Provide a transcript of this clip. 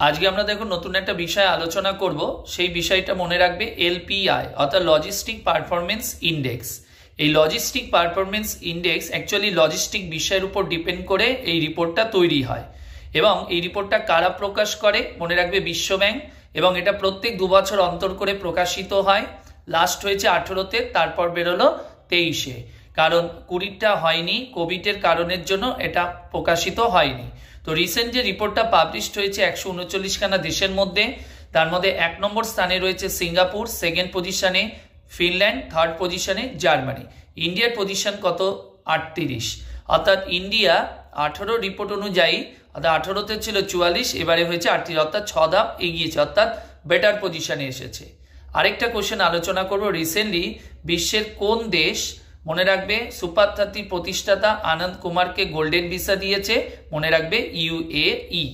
আজকে আমরা দেখো নতুন একটা বিষয় আলোচনা করব। সেই বিষয়টা মনে রাখবে এলপিআই অর্থাৎ লজিস্টিক পারফরমেন্স ইন্ডেক্স। এই logistic performance index actually logistic বিষয়ের উপর ডিপেন্ড করে এই রিপোর্টটা তৈরি হয় এবং এই রিপোর্টটা কারা প্রকাশ করে মনে রাখবে বিশ্বব্যাংক, এবং এটা প্রত্যেক 2 বছর অন্তর করে প্রকাশিত হয়। লাস্ট হয়েছে 18-তে, তারপর বেরোলো 23-এ, কারণ 20টা হয়নি, কোভিডের কারণের জন্য এটা প্রকাশিত হয়নি। তো রিসেন্ট যে রিপোর্টটা পাবলিশড হয়েছে 139খানা দেশের মধ্যে, তার মধ্যে 1 নম্বর স্থানে রয়েছে সিঙ্গাপুর, সেকেন্ড পজিশনে ফিনল্যান্ড, থার্ড পজিশনে জার্মানি। ইন্ডিয়ার পজিশন কত? 38। অর্থাৎ ইন্ডিয়া 18 রিপোর্ট অনুযায়ী, অর্থাৎ 18-তে ছিল 44, এবারে হয়েছে 38, অর্থাৎ 6 ধাপ এগিয়েছে, অর্থাৎ বেটার পজিশনে এসেছে। আরেকটা কোশ্চেন আলোচনা করব, রিসেন্টলি বিশ্বের কোন দেশ মনে রাখবে সুপার 30 প্রতিষ্ঠাতা আনন্দ কুমারকে গোল্ডেন ভিসা দিয়েছে? মনে রাখবে ইউএই।